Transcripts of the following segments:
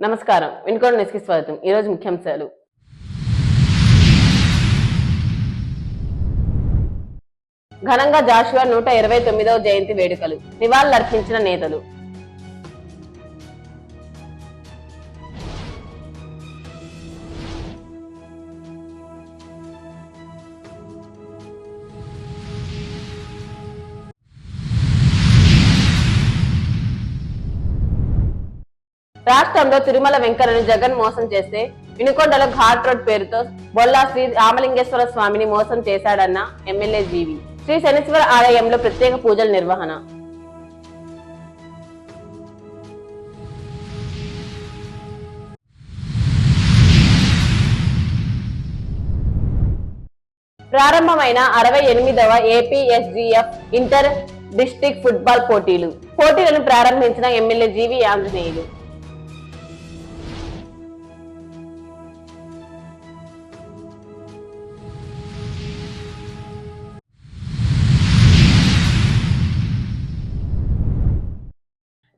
నమస్కారం. వినుకొండ న్యూస్‌కి స్వాగతం. ఈరోజు ముఖ్యాంశాలు. ఘనంగా జాషువా 129వ జయంతి వేడుకలు. నివాళులర్పించిన నేతలు. రాష్ట్రంలో తిరుమల వెంకన్నను జగన్ మోసం చేస్తే వినుకొండలో ఘాట్ రోడ్ పేరుతో బొల్లా శ్రీ రామలింగేశ్వర స్వామిని మోసం చేశాడన్న ఎమ్మెల్యే జీవి. శ్రీ శనీశ్వర ఆలయంలో ప్రత్యేక పూజల నిర్వహణ. ప్రారంభమైన 68వ ఏపీఎస్జీఎఫ్ ఇంటర్ డిస్ట్రిక్ట్ ఫుట్బాల్ పోటీలను ప్రారంభించిన ఎమ్మెల్యే జీవి ఆంజనేయులు.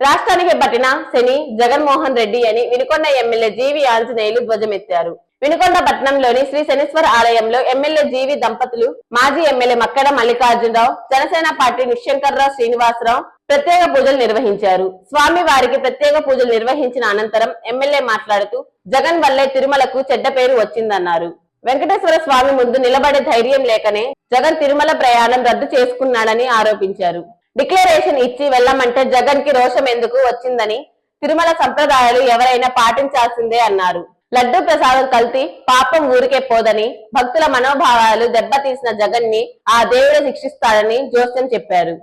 రాష్ట్రానికి పట్టిన శని జగన్మోహన్ రెడ్డి అని వినుకొండ ఎమ్మెల్యే జీవి ఆంజనేయులు ధ్వజమెత్తారు. వినుకొండ పట్టణంలోని శ్రీ శనీశ్వర ఆలయంలో ఎమ్మెల్యే జీవి దంపతులు, మాజీ ఎమ్మెల్యే మక్కడ మల్లికార్జునరావు, జనసేన పార్టీ నిశ్శంకర్రావు శ్రీనివాసరావు ప్రత్యేక పూజలు నిర్వహించారు. స్వామి వారికి ప్రత్యేక పూజలు నిర్వహించిన అనంతరం ఎమ్మెల్యే మాట్లాడుతూ జగన్ వల్లే తిరుమలకు చెడ్డ పేరు వచ్చిందన్నారు. వెంకటేశ్వర స్వామి ముందు నిలబడే ధైర్యం లేకనే జగన్ తిరుమల ప్రయాణం రద్దు చేసుకున్నాడని ఆరోపించారు. డిక్లరేషన్ ఇచ్చి వెళ్లమంటే జగన్ కి రోషం ఎందుకు వచ్చిందని, తిరుమల సంప్రదాయాలు ఎవరైనా పాటించాల్సిందే అన్నారు. లడ్డూ ప్రసాదం కల్తీ పాపం ఊరికే పోదని, భక్తుల మనోభావాలు దెబ్బతీసిన జగన్ ని ఆ దేవుడు శిక్షిస్తాడని జోస్యం చెప్పారు.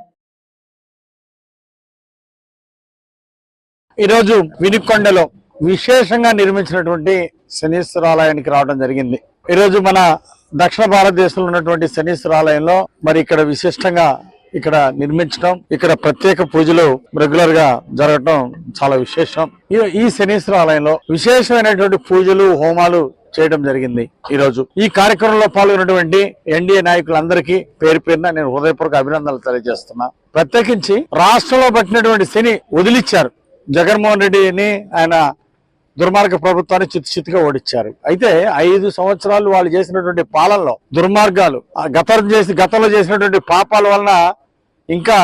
ఈరోజు వినుకొండలో విశేషంగా నిర్మించినటువంటి శనీశ్వరాలయానికి రావడం జరిగింది. ఈరోజు మన దక్షిణ భారతదేశంలో ఉన్నటువంటి శనీశ్వరాలయంలో మరి ఇక్కడ విశిష్టంగా ఇక్కడ నిర్మించడం, ఇక్కడ ప్రత్యేక పూజలు రెగ్యులర్ గా జరగటం చాలా విశేషం. ఈ శనీశ్వర ఆలయంలో విశేషమైనటువంటి పూజలు, హోమాలు చేయడం జరిగింది. ఈ రోజు ఈ కార్యక్రమంలో పాల్గొన్నటువంటి ఎన్డీఏ నాయకులందరికీ పేరు పేరున నేను హృదయపూర్వక అభినందనలు తెలియజేస్తున్నా. ప్రత్యేకించి రాష్ట్రంలో పట్టినటువంటి శని వదిలిచ్చారు. జగన్మోహన్ రెడ్డిని ఆయన దుర్మార్గ ప్రభుత్వాన్ని చిత్తుగా ఓడించారు. అయితే 5 సంవత్సరాలు వాళ్ళు చేసినటువంటి పాలనలో దుర్మార్గాలు, గతంలో చేసినటువంటి పాపాల వలన ఇంకా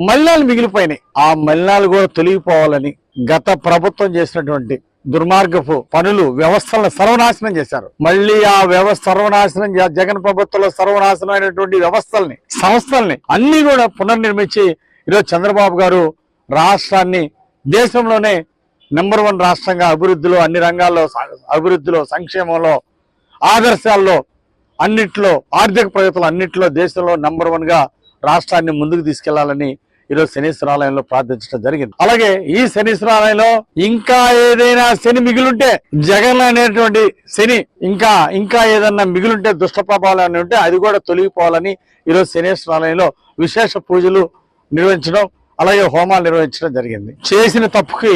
మలినాలు మిగిలిపోయినాయి. ఆ మలినాలు కూడా తొలగిపోవాలని గత ప్రభుత్వం చేసినటువంటి దుర్మార్గపు పనులు, వ్యవస్థలను సర్వనాశనం చేశారు. మళ్ళీ ఆ వ్యవస్థ సర్వనాశనం, జగన్ ప్రభుత్వంలో సర్వనాశనం అయినటువంటి వ్యవస్థల్ని, సంస్థల్ని అన్ని కూడా పునర్నిర్మించి ఈరోజు చంద్రబాబు గారు రాష్ట్రాన్ని దేశంలోనే నెంబర్ 1 రాష్ట్రంగా అభివృద్ధిలో, అన్ని రంగాల్లో అభివృద్ధిలో, సంక్షేమంలో, ఆదర్శాల్లో, అన్నిట్లో, ఆర్థిక ప్రగతులు అన్నింటిలో దేశంలో నెంబర్ 1 గా రాష్ట్రాన్ని ముందుకు తీసుకెళ్లాలని ఈరోజు శనీశ్వరాలయంలో ప్రార్థించడం జరిగింది. అలాగే ఈ శనీశ్వరాలయంలో ఇంకా ఏదైనా శని మిగిలింటే, జగన్ అనేటువంటి శని ఇంకా ఏదన్నా మిగిలింటే, దుష్ట ప్రభావాలు ఉంటే అది కూడా తొలగిపోవాలని ఈరోజు శనీశ్వరాలయంలో విశేష పూజలు నిర్వహించడం, అలాగే హోమాలు నిర్వహించడం జరిగింది. చేసిన తప్పుకి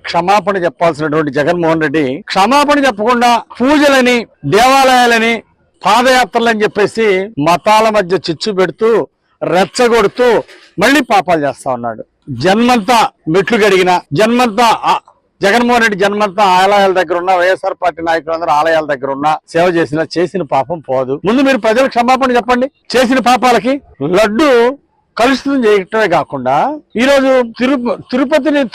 క్షమాపణ చెప్పాల్సినటువంటి జగన్మోహన్ రెడ్డి క్షమాపణ చెప్పకుండా పూజలని, దేవాలయాలని, పాదయాత్రలని చెప్పేసి మతాల మధ్య చిచ్చు పెడుతూ, రెచ్చగొడుతూ మళ్ళీ పాపాలు చేస్తా ఉన్నాడు. జన్మంతా మెట్లు గడిగిన, జగన్మోహన్ రెడ్డి జన్మంతా ఆలయాల దగ్గర ఉన్న, వైఎస్ఆర్ పార్టీ నాయకులందరూ ఆలయాల దగ్గర ఉన్న సేవ చేసిన పాపం పోదు. ముందు మీరు ప్రజలకు క్షమాపణ చెప్పండి. చేసిన పాపాలకి లడ్డు కలుషితం చేయటమే కాకుండా ఈరోజు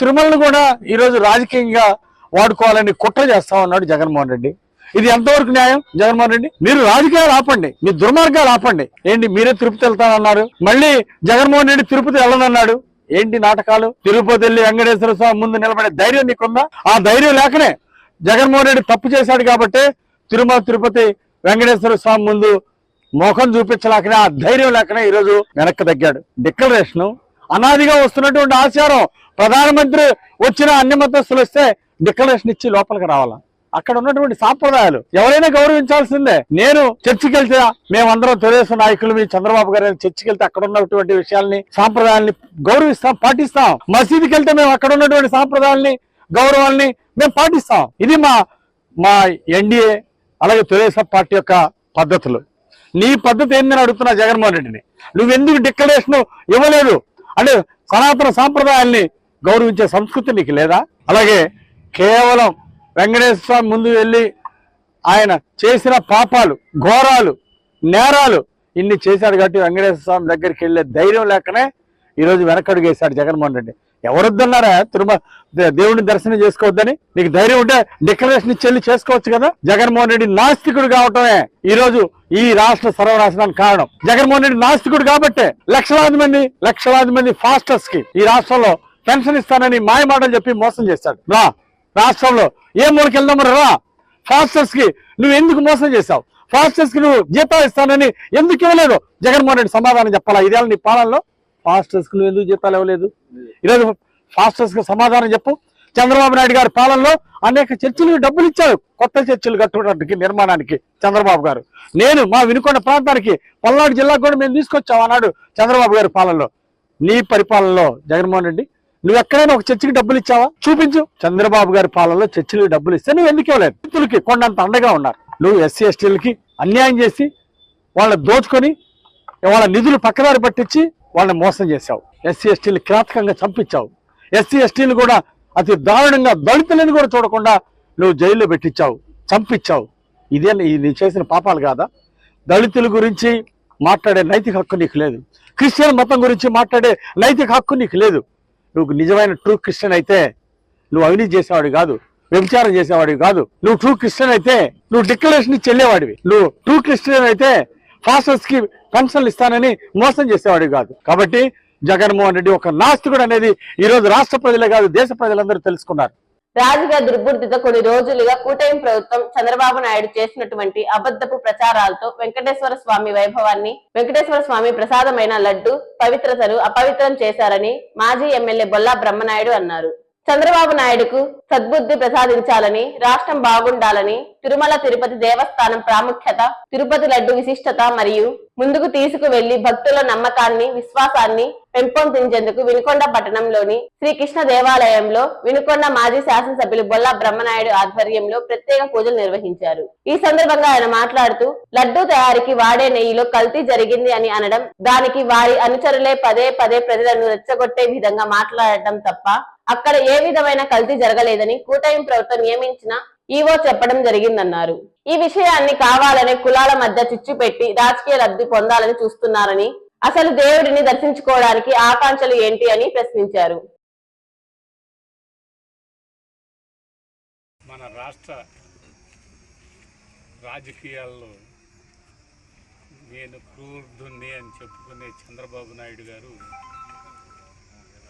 తిరుమలను కూడా ఈరోజు రాజకీయంగా వాడుకోవాలని కుట్ర చేస్తా ఉన్నాడు జగన్మోహన్ రెడ్డి. ఇది ఎంతవరకు న్యాయం? జగన్మోహన్ రెడ్డి, మీరు రాజకీయాలు ఆపండి, మీ దుర్మార్గాలు ఆపండి. ఏంటి మీరే తిరుపతి వెళ్తానన్నారు, మళ్ళీ జగన్మోహన్ రెడ్డి తిరుపతి వెళ్ళనన్నాడు. ఏంటి నాటకాలు? తిరుపతి వెళ్ళి వెంకటేశ్వర స్వామి ముందు నిలబడే ధైర్యం నీకుందా? ఆ ధైర్యం లేకనే జగన్మోహన్ రెడ్డి తప్పు చేశాడు కాబట్టి తిరుపతి వెంకటేశ్వర స్వామి ముందు మోఖం చూపించలేకనే, ఆ ధైర్యం లేకనే ఈరోజు వెనక్కి తగ్గాడు. డిక్లరేషన్ అనాదిగా వస్తున్నటువంటి ఆచారం. ప్రధానమంత్రి వచ్చిన అన్ని మతస్థులు వస్తే డిక్లరేషన్ ఇచ్చి లోపలికి రావాలా? అక్కడ ఉన్నటువంటి సాంప్రదాయాలు ఎవరైనా గౌరవించాల్సిందే. నేను చర్చికి వెళ్తే, మేమందరం తెలుగుదేశం నాయకులు, మీ చంద్రబాబు గారు చర్చికి వెళ్తే అక్కడ ఉన్నటువంటి విషయాల్ని, సాంప్రదాయాల్ని గౌరవిస్తాం, పాటిస్తాం. మసీదుకి వెళ్తే మేము అక్కడ ఉన్నటువంటి సాంప్రదాయాల్ని, గౌరవాల్ని మేము పాటిస్తాం. ఇది మా ఎన్డీఏ అలాగే తెలుగుదేశం పార్టీ యొక్క పద్ధతులు. నీ పద్ధతి ఏందని అడుగుతున్నా జగన్మోహన్ రెడ్డిని. నువ్వెందుకు డిక్లరేషన్ ఇవ్వలేదు అంటే సనాతన సాంప్రదాయాల్ని గౌరవించే సంస్కృతి నీకు లేదా? అలాగే కేవలం వెంకటేశ్వర స్వామి ముందు వెళ్ళి ఆయన చేసిన పాపాలు, ఘోరాలు, నేరాలు ఇన్ని చేశాడు కాబట్టి వెంకటేశ్వర స్వామి దగ్గరికి వెళ్ళే ధైర్యం లేకనే ఈరోజు వెనకడుగు వేశాడు జగన్మోహన్ రెడ్డి. ఎవరొద్దన్నారా తిరుమల దేవుడిని దర్శనం చేసుకోవద్దని? నీకు ధైర్యం ఉంటే డిక్లరేషన్ ఇచ్చి చేసుకోవచ్చు కదా. జగన్మోహన్ రెడ్డి నాస్తికుడు కావటమే ఈరోజు ఈ రాష్ట్ర సర్వనాశనానికి కారణం. జగన్మోహన్ రెడ్డి నాస్తికుడు కాబట్టే లక్షలాది మంది ఫాస్టర్స్ కి ఈ రాష్ట్రంలో పెన్షన్ ఇస్తానని మాయమాటలు చెప్పి మోసం చేశాడు. రాష్ట్రంలో ఏ మూలకి వెళ్దాం రా. ఫాస్టర్స్ కి నువ్వు ఎందుకు మోసం చేశావు? ఫాస్టర్స్ కి నువ్వు జీతాలు ఇస్తానని ఎందుకు ఇవ్వలేదు? జగన్మోహన్ రెడ్డి సమాధానం చెప్పాలా? ఇదేళ్ళ నీ పాలనలో ఫాస్టర్స్ కి నువ్వు ఎందుకు జీతాలు ఇవ్వలేదు? ఈరోజు ఫాస్టర్స్ కి సమాధానం చెప్పు. చంద్రబాబు నాయుడు గారి పాలనలో అనేక చర్చిలకు డబ్బులు ఇచ్చారు, కొత్త చర్చిలు కట్టుకోవడానికి, నిర్మాణానికి. చంద్రబాబు గారు నేను మా వినుకొండ ప్రాంతానికి, పల్నాడు జిల్లాకు కూడా మేము తీసుకొచ్చాం అన్నాడు చంద్రబాబు గారి పాలనలో. నీ పరిపాలనలో జగన్మోహన్ రెడ్డి నువ్వు ఎక్కడైనా ఒక చర్చికి డబ్బులు ఇచ్చావా? చూపించు. చంద్రబాబు గారి పాలనలో చర్చిలకు డబ్బులు ఇస్తే నువ్వు ఎందుకు ఇవ్వలేదు? రైతులకి కొండంత అండగా ఉన్నారు. నువ్వు ఎస్సీ ఎస్టీలకి అన్యాయం చేసి వాళ్ళని దోచుకొని వాళ్ళ నిధులు పక్కదారి పట్టించి వాళ్ళని మోసం చేశావు. ఎస్సీ ఎస్టీలు కిరాతకంగా చంపించావు. ఎస్సీ ఎస్టీలు కూడా అతి దారుణంగా దళితులను కూడా చూడకుండా నువ్వు జైల్లో పెట్టించావు, చంపించావు. ఇదే నీ చేసిన పాపాలు కాదా? దళితుల గురించి మాట్లాడే నైతిక హక్కు నీకు లేదు. క్రిస్టియన్ మతం గురించి మాట్లాడే నైతిక హక్కు నీకు లేదు. నువ్వు నిజమైన ట్రూ క్రిస్టియన్ అయితే నువ్వు అవినీతి చేసేవాడు కాదు, వ్యభిచారం చేసేవాడివి కాదు. నువ్వు ట్రూ క్రిస్టియన్ అయితే నువ్వు డిక్లరేషన్ ఇచ్చి వెళ్ళేవాడివి. నువ్వు ట్రూ క్రిస్టియన్ అయితే ఫాస్టర్స్ కి పెన్షన్లు ఇస్తానని మోసం చేసేవాడివి కాదు. కాబట్టి జగన్మోహన్ రెడ్డి ఒక నాస్తికుడు అనేది ఈ రోజు రాష్ట్ర ప్రజలే కాదు, దేశ ప్రజలందరూ తెలుసుకున్నారు. రాజకీయ దుర్బుద్ధితో కొన్ని రోజులుగా కూటమి ప్రభుత్వం చంద్రబాబు నాయుడు చేసినటువంటి అబద్ధపు ప్రచారాలతో వెంకటేశ్వర స్వామి వైభవాన్ని, వెంకటేశ్వర స్వామి ప్రసాదమైన లడ్డు పవిత్రతను అపవిత్రం చేశారని మాజీ ఎమ్మెల్యే బొల్లా బ్రహ్మనాయుడు అన్నారు. చంద్రబాబు నాయుడుకు సద్బుద్ధి ప్రసాదించాలని, రాష్ట్రం బాగుండాలని, తిరుమల తిరుపతి దేవస్థానం ప్రాముఖ్యత, తిరుపతి లడ్డు విశిష్టత మరియు ముందుకు తీసుకువెళ్లి భక్తుల నమ్మకాన్ని, విశ్వాసాన్ని పెంపొందించేందుకు వినుకొండ పట్టణంలోని శ్రీకృష్ణ దేవాలయంలో వినుకొండ మాజీ శాసనసభ్యులు బొల్లా బ్రహ్మనాయుడు ఆధ్వర్యంలో ప్రత్యేక పూజలు నిర్వహించారు. ఈ సందర్భంగా ఆయన మాట్లాడుతూ లడ్డూ తయారీకి వాడే నెయ్యిలో కల్తీ జరిగింది అని అనడం, దానికి వారి అనుచరులే పదే పదే ప్రజలను రెచ్చగొట్టే విధంగా మాట్లాడటం తప్ప అక్కడ ఏ విధమైన కల్తీ జరగలేదని కూటమి ప్రభుత్వం నియమించిన ఈవో చెప్పడం జరిగిందన్నారు. ఈ విషయాన్ని కావాలనే కులాల మధ్య చిచ్చు పెట్టి రాజకీయ లబ్ధి పొందాలని చూస్తున్నారని, అసలు దేవుడిని దర్శించుకోవడానికి ఆకాంక్షలు ఏంటి అని ప్రశ్నించారు. మన రాష్ట్ర రాజకీయాల్లో నేను క్రూర్ధుణ్ణి అని చెప్పుకునే చంద్రబాబు నాయుడు గారు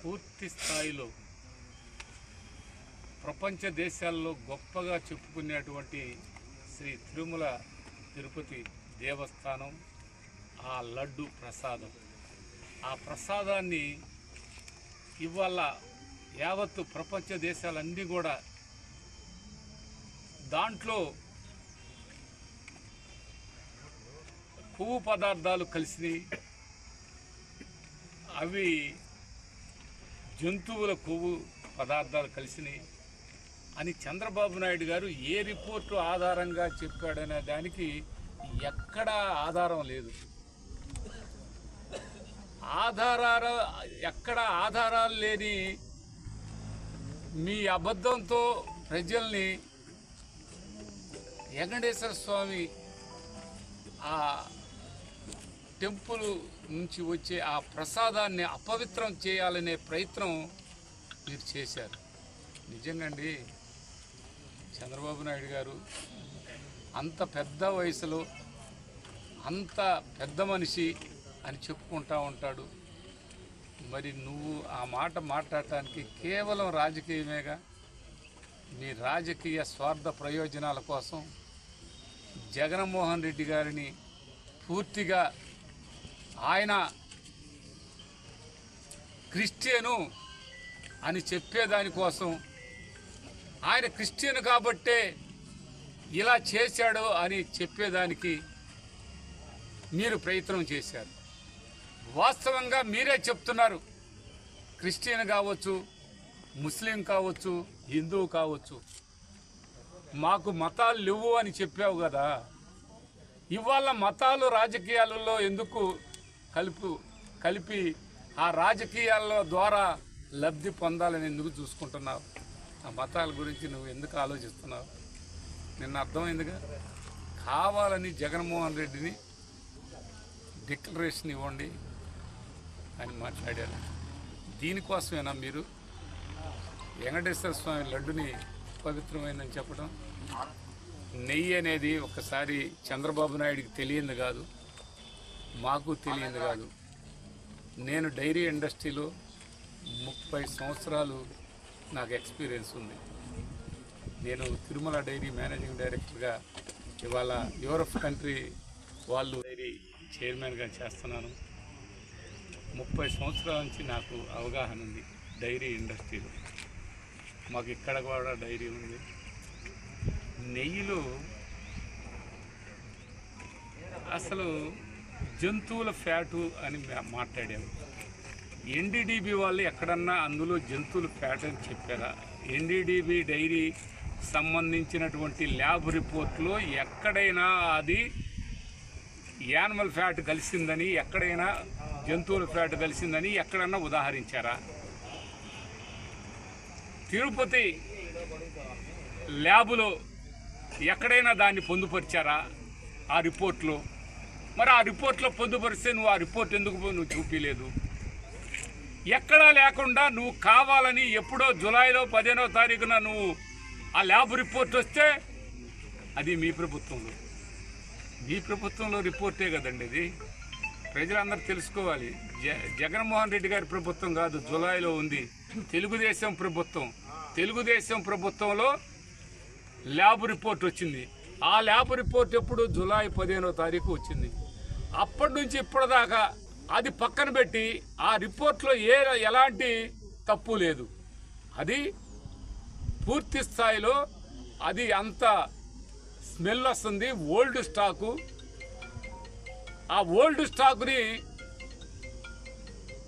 పూర్తి స్థాయిలో ప్రపంచ దేశాల్లో గొప్పగా చెప్పుకునేటువంటి శ్రీ తిరుమల తిరుపతి దేవస్థానం, ఆ లడ్డు ప్రసాదం, ఆ ప్రసాదాన్ని ఇవాళ యావత్తు ప్రపంచ దేశాలన్నీ కూడా దాంట్లో కొవ్వు పదార్థాలు కలిసినాయి, అవి జంతువుల కొవ్వు పదార్థాలు కలిసినాయి అని చంద్రబాబు నాయుడు గారు ఏ రిపోర్టు ఆధారంగా చెప్పాడనే దానికి ఎక్కడా ఆధారం లేదు. ఎక్కడ ఆధారాలు లేని మీ అబద్ధంతో ప్రజల్ని వెంకటేశ్వర స్వామి ఆ టెంపుల్ నుంచి వచ్చే ఆ ప్రసాదాన్ని అపవిత్రం చేయాలనే ప్రయత్నం మీరు చేశారు. నిజంగా అండి, చంద్రబాబు నాయుడు గారు అంత పెద్ద వయసులో అంత పెద్ద మనిషి అని చెప్పుకుంటా ఉంటాడు. మరి నువ్వు ఆ మాట మాట్లాడటానికి కేవలం రాజకీయమేగా, మీ రాజకీయ స్వార్థ ప్రయోజనాల కోసం జగన్మోహన్ రెడ్డి గారిని పూర్తిగా ఆయన క్రిస్టియను అని చెప్పేదానికోసం, ఆయన క్రిస్టియన్ కాబట్టే ఇలా చేశాడు అని చెప్పేదానికి మీరు ప్రయత్నం చేశారు. వాస్తవంగా మీరే చెప్తున్నారు, క్రిస్టియన్ కావచ్చు, ముస్లిం కావచ్చు, హిందువు కావచ్చు, మాకు మతాలు లేవు అని చెప్పావు కదా. ఇవాళ మతాలు రాజకీయాలలో ఎందుకు కలిపి ఆ రాజకీయాల ద్వారా లబ్ధి పొందాలని ఎందుకు చూసుకుంటున్నావు? ఆ మతాల గురించి నువ్వు ఎందుకు ఆలోచిస్తున్నావు? నిన్న అర్థమైందిగా, కావాలని జగన్మోహన్ రెడ్డిని డిక్లరేషన్ ఇవ్వండి అని మాట్లాడారు. దీనికోసమేనా మీరు వెంకటేశ్వర స్వామి లడ్డుని పవిత్రమైందని చెప్పడం? నెయ్యి అనేది ఒకసారి చంద్రబాబు నాయుడికి తెలియంది కాదు, మాకు తెలియంది కాదు. నేను డైరీ ఇండస్ట్రీలో 30 సంవత్సరాలు నాకు ఎక్స్పీరియన్స్ ఉంది. నేను తిరుమల డైరీ మేనేజింగ్ డైరెక్టర్గా, ఇవాళ యూరప్ కంట్రీ వాళ్ళు డైరీ చైర్మన్గా చేస్తున్నాను. 30 సంవత్సరాల నుంచి నాకు అవగాహన ఉంది డైరీ ఇండస్ట్రీలో. మాకు ఇక్కడ కూడా డైరీ ఉంది. నెయ్యిలో అసలు జంతువుల ఫ్యాటు అని మాట్లాడాము. ఎన్డీడీబీ వాళ్ళు ఎక్కడన్నా అందులో జంతువుల ఫ్యాట్ అని చెప్పారా? ఎన్డీడీబీ డైరీ సంబంధించినటువంటి ల్యాబ్ రిపోర్ట్లో ఎక్కడైనా అది యానిమల్ ఫ్యాట్ కలిసిందని, ఎక్కడైనా జంతువుల ఫ్యాట్ కలిసిందని ఎక్కడన్నా ఉదాహరించారా? తిరుపతి ల్యాబులో ఎక్కడైనా దాన్ని పొందుపరిచారా ఆ రిపోర్ట్లో? మరి ఆ రిపోర్ట్లో పొందుపరిస్తే నువ్వు ఆ రిపోర్ట్ ఎందుకు నువ్వు చూపించలేదు? ఎక్కడా లేకుండా నువ్వు కావాలని ఎప్పుడో జూలైలో 15వ తారీఖున నువ్వు ఆ ల్యాబ్ రిపోర్ట్ వస్తే అది మీ ప్రభుత్వంలో రిపోర్టే కదండి. ఇది ప్రజలందరూ తెలుసుకోవాలి. జగన్మోహన్ రెడ్డి గారి ప్రభుత్వం కాదు, జూలైలో ఉంది తెలుగుదేశం ప్రభుత్వం. తెలుగుదేశం ప్రభుత్వంలో ల్యాబ్ రిపోర్ట్ వచ్చింది. ఆ ల్యాబ్ రిపోర్ట్ ఎప్పుడు? జూలై 15వ తారీఖు వచ్చింది. అప్పటి నుంచి ఇప్పటిదాకా అది పక్కన పెట్టి ఆ రిపోర్ట్లో ఎలాంటి తప్పు లేదు. అది పూర్తి స్థాయిలో అది అంత స్మెల్ వస్తుంది. ఓల్డ్ స్టాకు, ఆ ఓల్డ్ స్టాక్ని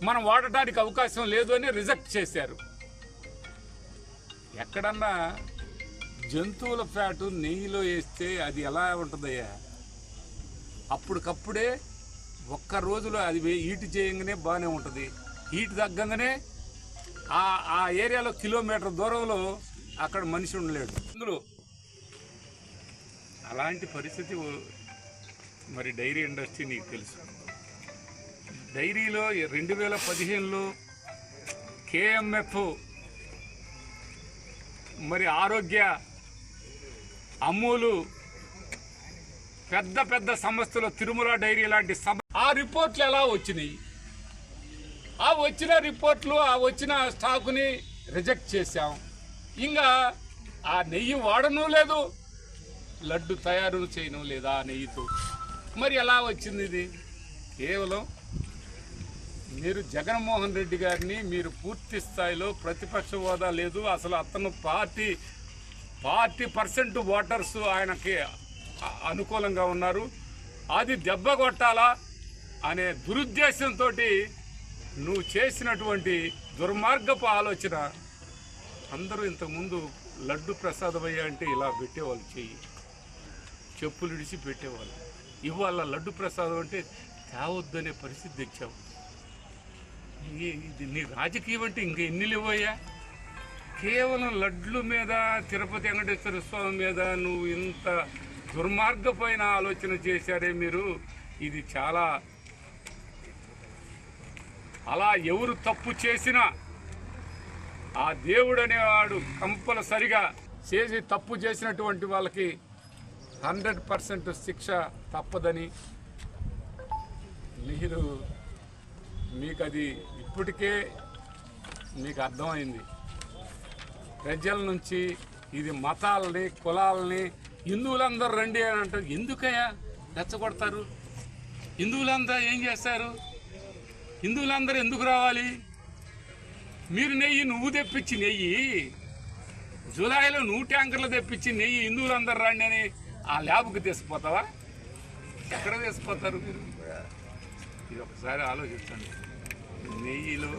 మనం వాడటానికి అవకాశం లేదు అని రిజెక్ట్ చేశారు. ఎక్కడన్నా జంతువుల ఫ్యాటు నెయ్యిలో వేస్తే అది ఎలా ఉంటుందయ్యా? అప్పటికప్పుడే ఒక్క రోజులో అది హీట్ చేయగానే బాగానే ఉంటుంది. హీట్ తగ్గగానే ఆ ఏరియాలో కిలోమీటర్ దూరంలో అక్కడ మనిషి ఉండలేడు. అందులో అలాంటి పరిస్థితి మరి డైరీ ఇండస్ట్రీ నీకు తెలుసు. డైరీలో 2015లో కేఎంఎఫ్, మరి ఆరోగ్య, అమూలు, పెద్ద పెద్ద సంస్థలు, తిరుమల డైరీ లాంటి ఆ రిపోర్ట్లు ఎలా వచ్చినాయి? ఆ వచ్చిన రిపోర్ట్లు, ఆ వచ్చిన స్టాకుని రిజెక్ట్ చేశాం. ఇంకా ఆ నెయ్యి వాడను లేదు, లడ్డు తయారు చేయను లేదా ఆ నెయ్యితో. మరి ఎలా వచ్చింది ఇది? కేవలం మీరు జగన్మోహన్ రెడ్డి గారిని మీరు పూర్తి స్థాయిలో ప్రతిపక్ష హోదా లేదు, అసలు అతను పార్టీ పర్సెంట్ ఓటర్స్ ఆయనకి అనుకూలంగా ఉన్నారు, అది దెబ్బ కొట్టాలా అనే దురుద్దేశంతో నువ్వు చేసినటువంటి దుర్మార్గపు ఆలోచన. అందరూ ఇంతకుముందు లడ్డు ప్రసాదమయ్యా అంటే ఇలా పెట్టేవాళ్ళు, చెప్పులు ఇడిచి పెట్టేవాళ్ళు. ఇవాళ లడ్డు ప్రసాదం అంటే తేవద్దనే పరిస్థితి తెచ్చావు. నీ రాజకీయం అంటే ఇంక ఎన్ని లేవయ్యా? కేవలం లడ్లు మీద, తిరుపతి వెంకటేశ్వర స్వామి మీద నువ్వు ఇంత దుర్మార్గమైన ఆలోచన చేశారే మీరు. ఇది చాలా, అలా ఎవరు తప్పు చేసినా ఆ దేవుడు అనేవాడు కంపల్సరిగా చేసి తప్పు చేసినటువంటి వాళ్ళకి 100% శిక్ష తప్పదని మీకు అది ఇప్పటికే మీకు అర్థమైంది. ప్రజల నుంచి ఇది మతాలని, కులాలని, హిందువులందరూ రండి అని అంటారు. ఎందుకయ్యా రెచ్చగొడతారు? హిందువులందరూ ఏం చేస్తారు? హిందువులందరూ ఎందుకు రావాలి? మీరు నెయ్యి, నువ్వు తెప్పించి నెయ్యి, జూలైలో 100 ట్యాంకర్లు తెప్పించి నెయ్యి హిందువులందరూ రండి అని ఆ ల్యాబ్కి తీసుకుపోతావా? ఎక్కడ తీసుకుపోతారు మీరు? ఇది ఒకసారి ఆలోచించండి. నెయ్యిలో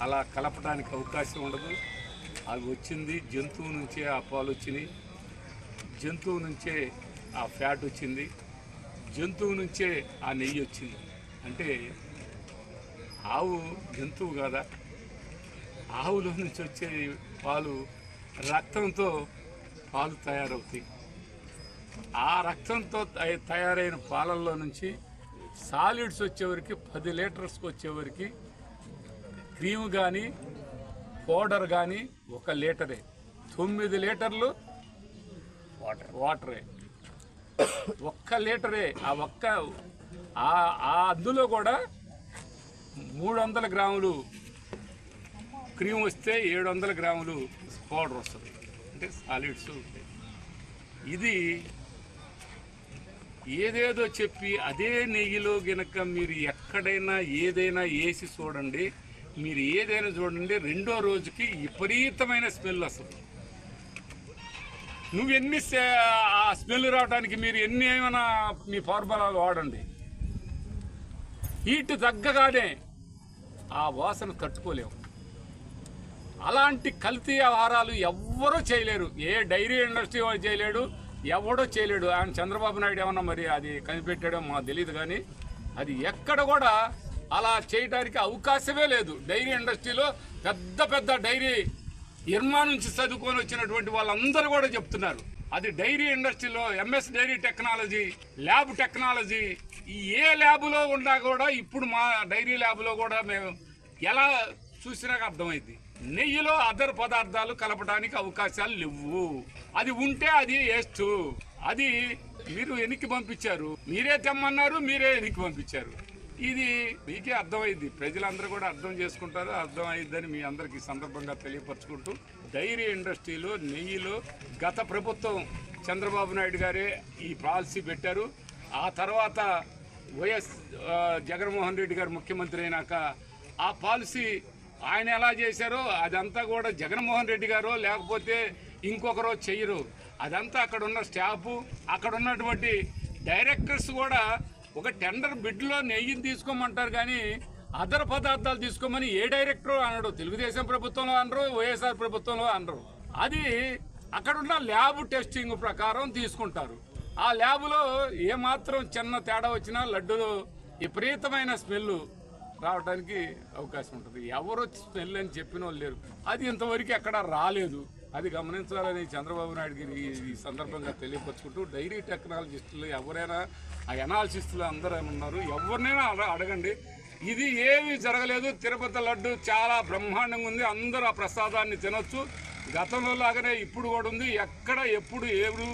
అలా కలపడానికి అవకాశం ఉండదు. అది వచ్చింది జంతువు నుంచే, ఆ పాలు వచ్చినాయి, జంతువు నుంచే ఆ ఫ్యాట్ వచ్చింది, జంతువు నుంచే ఆ నెయ్యి వచ్చింది. అంటే ఆవు జంతువు కాదా? ఆవుల నుంచి వచ్చే పాలు రక్తంతో పాలు తయారవుతాయి. ఆ రక్తంతో తయారైన పాలల్లో నుంచి సాలిడ్స్ వచ్చేవరకు 10 లీటర్స్కి వచ్చేవరకు క్రీమ్ కానీ పౌడర్ కానీ 1 లీటరే, 9 లీటర్లు వాటరే. 1 లీటరే. అందులో కూడా 300 గ్రాములు క్రీమ్ వస్తే 700 గ్రాములు పౌడర్ వస్తుంది, అంటే సాలిడ్స్. ఇది ఏదేదో చెప్పి అదే నెయ్యిలో గనక మీరు ఎక్కడైనా ఏదైనా వేసి చూడండి, మీరు ఏదైనా చూడండి, రెండో రోజుకి విపరీతమైన స్మెల్ వస్తుంది. నువ్వెన్ని ఆ స్మెల్ రావడానికి మీరు ఎన్ని ఏమైనా మీ ఫార్ములాలు వాడండి, హీట్ తగ్గగానే ఆ వాసన తట్టుకోలేము. అలాంటి కల్తీ ఆహారాలు ఎవ్వరూ చేయలేరు. ఏ డైరీ ఇండస్ట్రీ వాడు చేయలేడు, ఎవడో చేయలేడు. ఆయన చంద్రబాబు నాయుడు ఏమన్నా మరి అది కనిపెట్టాడో మాకు తెలియదు, కానీ అది ఎక్కడ కూడా అలా చేయడానికి అవకాశమే లేదు. డైరీ ఇండస్ట్రీలో పెద్ద పెద్ద డైరీ ఇర్మా నుంచి చదువుకొని వచ్చినటువంటి వాళ్ళందరూ కూడా చెప్తున్నారు. అది డైరీ ఇండస్ట్రీలో MS dairy technology, lab technology, ఈ ఏ ల్యాబ్లో ఉన్నా కూడా ఇప్పుడు మా డైరీ ల్యాబ్లో కూడా మేము ఎలా చూసినాక అర్థమైంది, నెయ్యిలో అదర్ పదార్థాలు కలపడానికి అవకాశాలు లేవు. అది ఉంటే అది వేస్ట్. అది మీరు వెనక్కి పంపించారు, మీరే తెమ్మన్నారు, మీరే వెనక్కి పంపించారు. ఇది మీకే అర్థమైంది, ప్రజలందరూ కూడా అర్థం చేసుకుంటారు. అర్థమైందని మీ అందరికీ సందర్భంగా తెలియపరచుకుంటూ, డైరీ ఇండస్ట్రీలో నెయ్యిలో గత ప్రభుత్వం చంద్రబాబు నాయుడు గారే ఈ పాలసీ పెట్టారు. ఆ తర్వాత వైఎస్ జగన్మోహన్ రెడ్డి గారు ముఖ్యమంత్రి అయినాక ఆ పాలసీ ఆయన ఎలా చేశారో అదంతా కూడా జగన్మోహన్ రెడ్డి గారో లేకపోతే ఇంకొకరో చెయ్యరు. అదంతా అక్కడ ఉన్న స్టాఫ్, అక్కడ ఉన్నటువంటి డైరెక్టర్స్ కూడా ఒక టెండర్ బిడ్లో నెయ్యిని తీసుకోమంటారు, కానీ అదర్ పదార్థాలు తీసుకోమని ఏ డైరెక్టర్ అనడు. తెలుగుదేశం ప్రభుత్వంలో అనరు, వైఎస్ఆర్ ప్రభుత్వంలో అనరు. అది అక్కడున్న ల్యాబ్ టెస్టింగ్ ప్రకారం తీసుకుంటారు. ఆ ల్యాబ్లో ఏమాత్రం చిన్న తేడా వచ్చినా లడ్డూలో విపరీతమైన స్మెల్ రావడానికి అవకాశం ఉంటుంది. ఎవరు స్మెల్ అని చెప్పిన వాళ్ళు లేరు. అది ఇంతవరకు ఎక్కడ రాలేదు. అది గమనించాలని చంద్రబాబు నాయుడు గారి ఈ సందర్భంగా తెలియపరుచుకుంటూ, డైరీ టెక్నాలజిస్టులు ఎవరైనా ఆ ఎనాలిసిస్టులు అందరూ ఉన్నారు, ఎవరినైనా అడగండి. ఇది ఏమీ జరగలేదు. తిరుపతి లడ్డు చాలా బ్రహ్మాండంగా ఉంది, అందరూ ఆ ప్రసాదాన్ని తినొచ్చు. గతంలో లాగానే ఇప్పుడు కూడా ఉంది. ఎక్కడ ఎప్పుడు ఏడు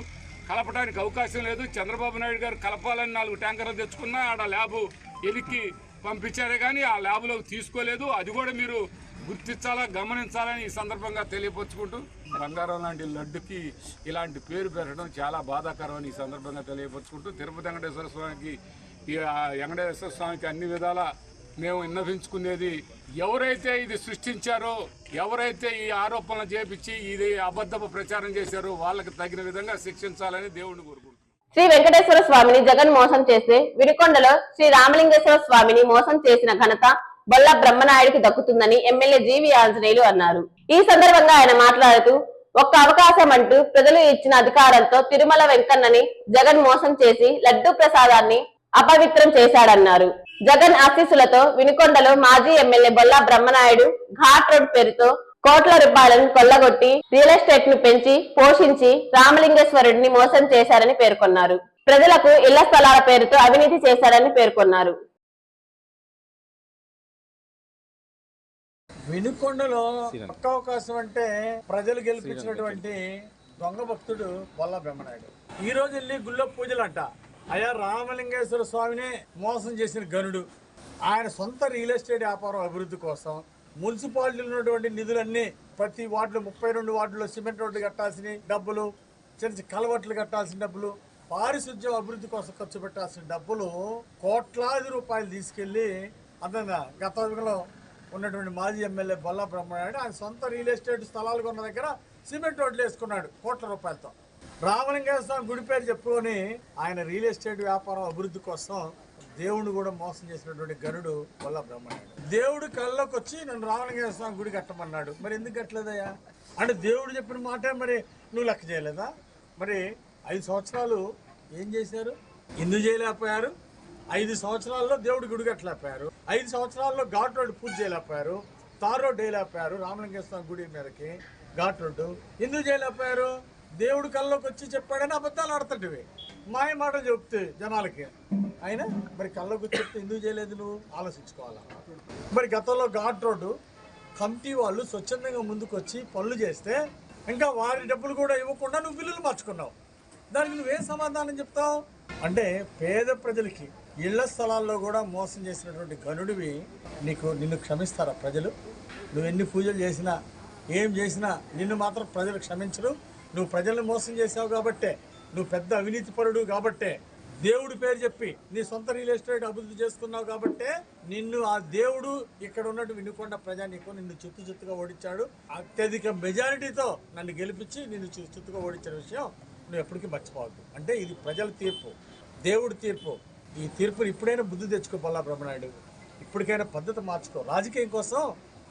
కలపడానికి అవకాశం లేదు. చంద్రబాబు నాయుడు గారు కలపాలని 4 ట్యాంకర్లు తెచ్చుకున్నా ఆడ ల్యాబు ఎలికి పంపించారే కానీ ఆ ల్యాబ్లోకి తీసుకోలేదు. అది కూడా మీరు గుర్తించాలా, గమనించాలని ఈ సందర్భంగా తెలియపరుచుకుంటూ, బంగారం లాంటి లడ్డుకి ఇలాంటి పేరు పెట్టడం చాలా బాధాకరమని ఈ సందర్భంగా తెలియపరుచుకుంటూ, తిరుపతి వెంకటేశ్వర స్వామికి వెంకటేశ్వర స్వామికి అన్ని విధాలా మేము విన్నవించుకునేది, ఎవరైతే ఇది సృష్టించారో, ఎవరైతే ఈ ఆరోపణలు చేపించి ఇది అబద్ధపు ప్రచారం చేశారో వాళ్ళకి తగిన విధంగా శిక్షించాలని దేవుడిని కోరుకుంటున్నాం. శ్రీ వెంకటేశ్వర స్వామిని జగన్ మోసం చేస్తే వినుకొండలో శ్రీ రామలింగేశ్వర స్వామిని మోసం చేసిన ఘనత బొల్ల బ్రహ్మనాయుడికి దక్కుతుందని ఎమ్మెల్యే జీవి ఆంజనేయులు అన్నారు. ఈ సందర్భంగా ఆయన మాట్లాడుతూ, ఒక్క అవకాశం అంటూ ప్రజలు ఇచ్చిన అధికారంతో తిరుమల వెంకన్నని జగన్ మోసం చేసి లడ్డూ ప్రసాదాన్ని అపవిత్రం చేశాడన్నారు. జగన్ ఆశీస్సులతో వినుకొండలో మాజీ ఎమ్మెల్యే బొల్ల బ్రహ్మనాయుడు ఘాట్ రోడ్ పేరుతో కోట్ల రూపాయలను కొల్లగొట్టి రియల్ ఎస్టేట్ ను పెంచి పోషించి రామలింగేశ్వరుడిని మోసం చేశారని పేర్కొన్నారు. ప్రజలకు ఇళ్ల స్థలాల పేరుతో అవినీతి చేశారని పేర్కొన్నారు. వినుకొండలో ఒక్క అవకాశం అంటే ప్రజలు గెలిపించినటువంటి దొంగ భక్తుడు బొల్ల బ్రహ్మనాయుడు ఈ రోజు వెళ్ళి గుళ్ళో పూజలంట. అయ్యా రామలింగేశ్వర స్వామిని మోసం చేసిన గనుడు. ఆయన సొంత రియల్ ఎస్టేట్ వ్యాపారం అభివృద్ధి కోసం మున్సిపాలిటీలో ఉన్నటువంటి నిధులన్నీ ప్రతి వార్డులో 32 వార్డుల్లో సిమెంట్ రోడ్లు కట్టాల్సిన డబ్బులు, చిన్న కలవట్లు కట్టాల్సిన డబ్బులు, పారిశుద్ధ్యం అభివృద్ధి కోసం ఖర్చు పెట్టాల్సిన డబ్బులు కోట్లాది రూపాయలు తీసుకెళ్లి అందంగా గతంలో ఉన్నటువంటి మాజీ ఎమ్మెల్యే బొల్ల బ్రహ్మనాయుడు ఆయన సొంత రియల్ ఎస్టేట్ స్థలాలు కొన్న దగ్గర సిమెంట్ రోడ్లు వేసుకున్నాడు కోట్ల రూపాయలతో. రామలింగేశ్వర స్వామి గుడి పేరు చెప్పుకొని ఆయన రియల్ ఎస్టేట్ వ్యాపారం అభివృద్ధి కోసం దేవుడు కూడా మోసం చేసినటువంటి గనుడు బొల్ల బ్రహ్మనాయుడు. దేవుడు కళ్ళలోకి వచ్చి నన్ను రామలింగేశ్వర స్వామి గుడి కట్టమన్నాడు. మరి ఎందుకు కట్టలేదయ్యా అంటే దేవుడు చెప్పిన మాటే మరి నువ్వు లెక్క చేయలేదా? మరి 5 సంవత్సరాలు ఏం చేశారు? ఎందుకు చేయలేకపోయారు? 5 సంవత్సరాల్లో దేవుడి గుడి కట్టలేకపోయారు. 5 సంవత్సరాల్లో ఘాట్ రోడ్డు పూజ చేయలేకపోయారు. తార్ రోడ్డు వేయలేకపోయారు రామలింగేశ్వర స్వామి గుడి మీదకి ఘాట్ రోడ్డు. ఎందుకు చేయలేకపోయారు? దేవుడు కల్లోకి వచ్చి చెప్పాడని అబద్ధాలు ఆడుతుంటివి, మాయ మాటలు చెప్తే జనాలకి. అయినా మరి కల్లోకి వచ్చి చెప్తే ఎందుకు చేయలేదు నువ్వు ఆలోచించుకోవాలా. మరి గతంలో ఘాట్ రోడ్డు కమిటీ వాళ్ళు స్వచ్ఛందంగా ముందుకు వచ్చి పనులు చేస్తే ఇంకా వారి డబ్బులు కూడా ఇవ్వకుండా నువ్వు బిల్లులు మార్చుకున్నావు. దానికి నువ్వేం సమాధానం చెప్తావు? అంటే పేద ప్రజలకి ఇళ్ల స్థలాల్లో కూడా మోసం చేసినటువంటి గనుడివి నిన్ను క్షమిస్తారా ప్రజలు? నువ్వు ఎన్ని పూజలు చేసినా ఏం చేసినా నిన్ను మాత్రం ప్రజలు క్షమించరు. నువ్వు ప్రజల్ని మోసం చేసావు కాబట్టే, నువ్వు పెద్ద అవినీతి పరుడు కాబట్టే, దేవుడి పేరు చెప్పి నీ సొంత రియల్ ఎస్టేట్ అభివృద్ధి చేసుకున్నావు కాబట్టే నిన్ను ఆ దేవుడు ఇక్కడ ఉన్నట్టు వినుకొండ ప్రజానీకం నిన్ను చిత్తుగా ఓడించాడు. అత్యధిక మెజారిటీతో నన్ను గెలిపించి నిన్ను చిత్తుగా ఓడించిన విషయం నువ్వు ఎప్పటికీ మర్చిపోవద్దు. అంటే ఇది ప్రజల తీర్పు, దేవుడి తీర్పు. ఈ తీర్పుని ఇప్పుడైనా బుద్ధి తెచ్చుకో బల్లా బ్రహ్మనాయుడు. ఇప్పటికైనా పద్ధతి మార్చుకో. రాజకీయం కోసం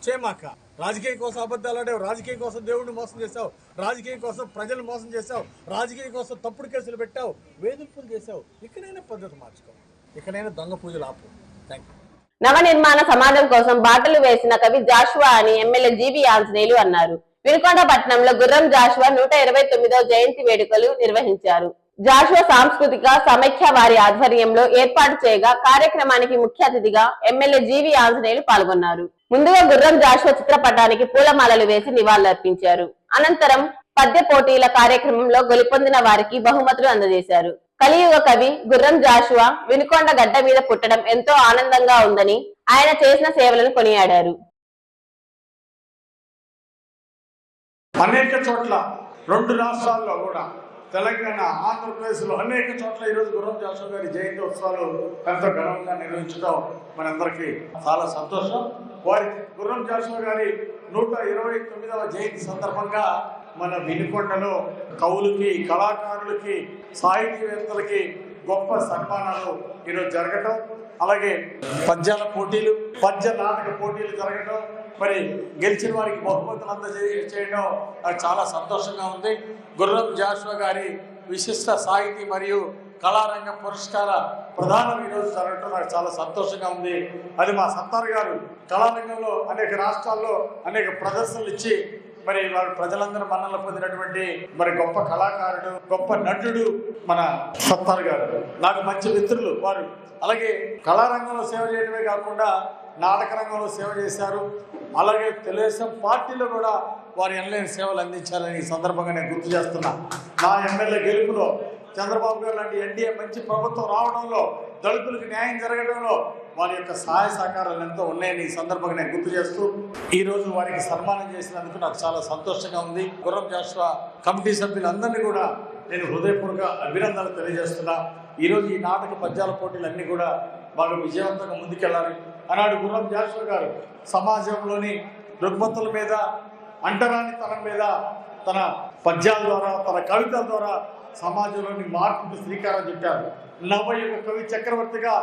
చేయమాక. రాజకీయం కోసం అబద్ధాలు ఆడావు, రాజకీయం కోసం దేవుడిని మోసం చేసావు, రాజకీయం కోసం ప్రజలు మోసం చేసావు, రాజకీయం కోసం తప్పుడు కేసులు పెట్టావు, వేధింపులు చేసావు. ఇక్కడైనా పద్ధతి మార్చుకో, ఇక్కడైనా దొంగ పూజలు ఆపు. Thank you. నవనిర్మాణ సమాజం కోసం బాటలు వేసిన కవి జాషువా అని ఎమ్మెల్యే జీవి ఆంజనేయులు అన్నారు. వినుకొండ పట్టణంలో గుర్రం జాషువా 129వ జయంతి వేడుకలు నిర్వహించారు. జాషువా సాంస్కృతిక సమైక్య వారి ఆధ్వర్యంలో ఏర్పాటు చేయగా కార్యక్రమానికి ముఖ్య అతిథిగా ఎమ్మెల్యే జీవి ఆంజనేయులు పాల్గొన్నారు. ముందుగా గుర్రం జాషువా చిత్రపటానికి పూలమాలలు వేసి నివాళులర్పించారు. అనంతరం పద్య పోటీల కార్యక్రమంలో గెలుపొందిన వారికి బహుమతులు అందజేశారు. కలియుగ కవి గుర్రం జాషువా వినుకొండ గడ్డ మీద పుట్టడం ఎంతో ఆనందంగా ఉందని ఆయన చేసిన సేవలను కొనియాడారు. అనేక చోట్ల 2 రాష్ట్రాల్లో కూడా తెలంగాణ, ఆంధ్రప్రదేశ్లో అనేక చోట్ల ఈరోజు గుర్రం జాషువా గారి జయంతి ఉత్సవాలు ఎంతో ఘనంగా నిర్వహించడం మనందరికీ చాలా సంతోషం. వారి గుర్రం జాషువా గారి 129వ జయంతి సందర్భంగా మన వినుకొండలో కవులకి, కళాకారులకి, సాహితీవేత్తలకి గొప్ప సన్మానాలు ఈరోజు జరగటం, అలాగే పద్యాల పోటీలు, పద్య నాటక పోటీలు జరగటం, మరి గెలిచిన వారికి బహుమతులు అందజేయడం నాకు చాలా సంతోషంగా ఉంది. గుర్రం జాషువా గారి విశిష్ట సాహితీ మరియు కళారంగ పురస్కార ప్రదానం ఈరోజు జరగటం నాకు చాలా సంతోషంగా ఉంది. అది మా సత్తార్ గారు కళారంగంలో అనేక రాష్ట్రాల్లో అనేక ప్రదర్శనలు ఇచ్చి మరి వారు ప్రజలందరూ మన్నలు పొందినటువంటి మరి గొప్ప కళాకారుడు, గొప్ప నటుడు మన సత్తార్ గారు. నాకు మంచి మిత్రులు వారు. అలాగే కళారంగంలో సేవ చేయడమే కాకుండా నాటక రంగంలో సేవ చేశారు. అలాగే తెలుగుదేశం పార్టీలో కూడా వారు ఎనలేని సేవలు అందించాలని ఈ సందర్భంగా నేను గుర్తు చేస్తున్నా. నా ఎమ్మెల్యే గెలుపులో చంద్రబాబు గారు లాంటి ఎన్డీఏ మంచి ప్రభుత్వం రావడంలో, దళితులకు న్యాయం జరగడంలో వారి యొక్క సహాయ సహకారాలు ఎంతో ఉన్నాయని ఈ సందర్భంగా నేను గుర్తు చేస్తూ ఈ రోజు వారికి సన్మానం చేసినందుకు నాకు చాలా సంతోషంగా ఉంది. గుర్రం జాషువా కమిటీ సభ్యులందరినీ కూడా నేను హృదయపూర్వక అభినందనలు తెలియజేస్తున్నా. ఈరోజు ఈ నాటక పద్యాల పోటీలన్నీ కూడా బాగా విజయవంతంగా ముందుకెళ్ళాలి. ఆనాడు గుర్రం జాషువా గారు సమాజంలోని రుగ్మతుల మీద, అంటరానితనం మీద తన పద్యాల ద్వారా, తన కవితల ద్వారా సమాజంలోని మార్పుకు శ్రీకారం చుట్టారు. నవయుగ కవి చక్రవర్తిగా